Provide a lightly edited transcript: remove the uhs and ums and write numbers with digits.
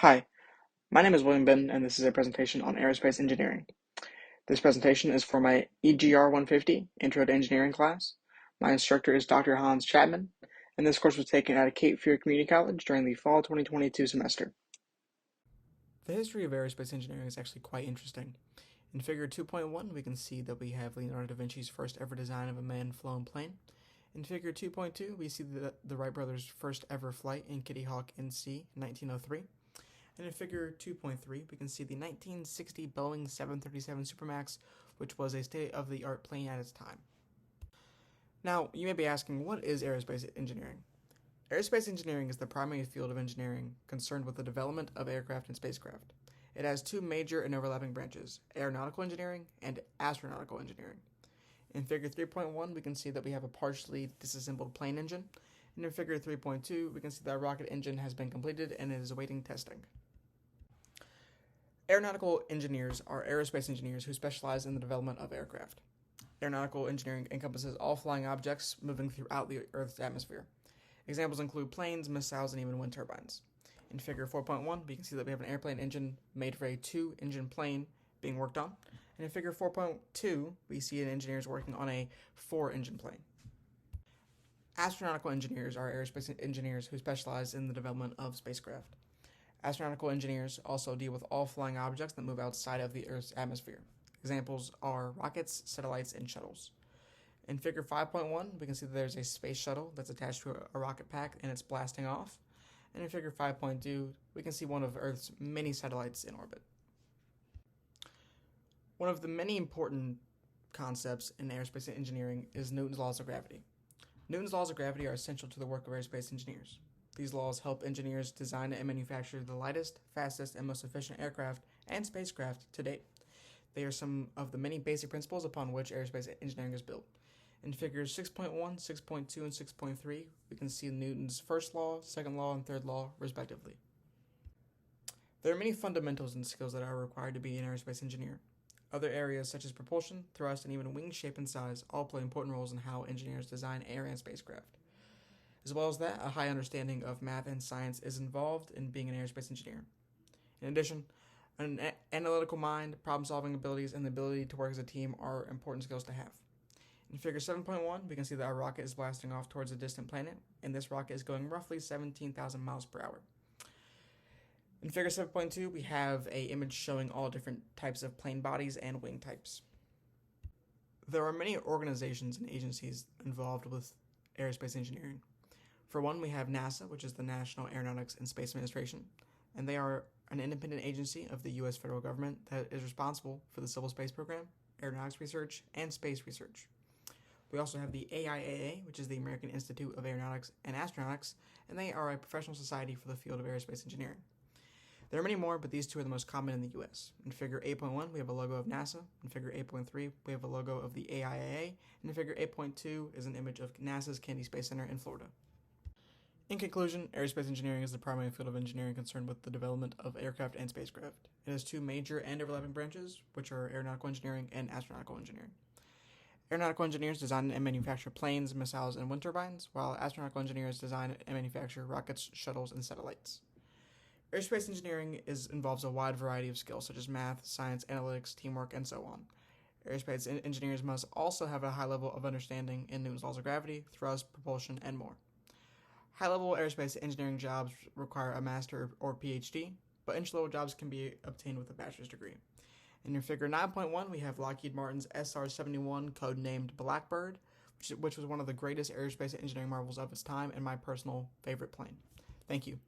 Hi, my name is Wilmington, and this is a presentation on aerospace engineering. This presentation is for my EGR-150 Intro to Engineering class. My instructor is Dr. Hans Chapman, and this course was taken at Cape Fear Community College during the fall 2022 semester. The history of aerospace engineering is actually quite interesting. In figure 2.1, we can see that we have Leonardo da Vinci's first ever design of a manned-flown plane. In figure 2.2, we see the Wright brothers' first ever flight in Kitty Hawk NC in 1903. And in figure 2.3, we can see the 1960 Boeing 737 Supermax, which was a state-of-the-art plane at its time. Now, you may be asking, what is aerospace engineering? Aerospace engineering is the primary field of engineering concerned with the development of aircraft and spacecraft. It has two major and overlapping branches, aeronautical engineering and astronautical engineering. In figure 3.1, we can see that we have a partially disassembled plane engine, and in figure 3.2, we can see that a rocket engine has been completed and it is awaiting testing. Aeronautical engineers are aerospace engineers who specialize in the development of aircraft. Aeronautical engineering encompasses all flying objects moving throughout the Earth's atmosphere. Examples include planes, missiles, and even wind turbines. In figure 4.1, we can see that we have an airplane engine made for a two-engine plane being worked on. And in figure 4.2, we see an engineers working on a four-engine plane. Astronautical engineers are aerospace engineers who specialize in the development of spacecraft. Astronautical engineers also deal with all flying objects that move outside of the Earth's atmosphere. Examples are rockets, satellites, and shuttles. In figure 5.1, we can see that there's a space shuttle that's attached to a rocket pack and it's blasting off. And in figure 5.2, we can see one of Earth's many satellites in orbit. One of the many important concepts in aerospace engineering is Newton's laws of gravity. Newton's laws of gravity are essential to the work of aerospace engineers. These laws help engineers design and manufacture the lightest, fastest, and most efficient aircraft and spacecraft to date. They are some of the many basic principles upon which aerospace engineering is built. In figures 6.1, 6.2, and 6.3, we can see Newton's first law, second law, and third law, respectively. There are many fundamentals and skills that are required to be an aerospace engineer. Other areas such as propulsion, thrust, and even wing shape and size all play important roles in how engineers design air and spacecraft. As well as that, a high understanding of math and science is involved in being an aerospace engineer. In addition, an analytical mind, problem-solving abilities, and the ability to work as a team are important skills to have. In figure 7.1, we can see that our rocket is blasting off towards a distant planet, and this rocket is going roughly 17,000 miles per hour. In figure 7.2, we have an image showing all different types of plane bodies and wing types. There are many organizations and agencies involved with aerospace engineering. For one, we have NASA, which is the National Aeronautics and Space Administration, and they are an independent agency of the U.S. federal government that is responsible for the civil space program, aeronautics research, and space research. We also have the AIAA, which is the American Institute of Aeronautics and Astronautics, and they are a professional society for the field of aerospace engineering. There are many more, but these two are the most common in the U.S. In figure 8.1, we have a logo of NASA. In figure 8.3, we have a logo of the AIAA. And in figure 8.2 is an image of NASA's Kennedy Space Center in Florida. In conclusion, aerospace engineering is the primary field of engineering concerned with the development of aircraft and spacecraft. It has two major and overlapping branches, which are aeronautical engineering and astronautical engineering. Aeronautical engineers design and manufacture planes, missiles, and wind turbines, while astronautical engineers design and manufacture rockets, shuttles, and satellites. Aerospace engineering involves a wide variety of skills such as math, science, analytics, teamwork, and so on. Aerospace engineers must also have a high level of understanding in Newton's laws of gravity, thrust, propulsion, and more. High-level aerospace engineering jobs require a master or PhD, but entry-level jobs can be obtained with a bachelor's degree. In your figure 9.1, we have Lockheed Martin's SR-71, codenamed Blackbird, which was one of the greatest aerospace engineering marvels of its time and my personal favorite plane. Thank you.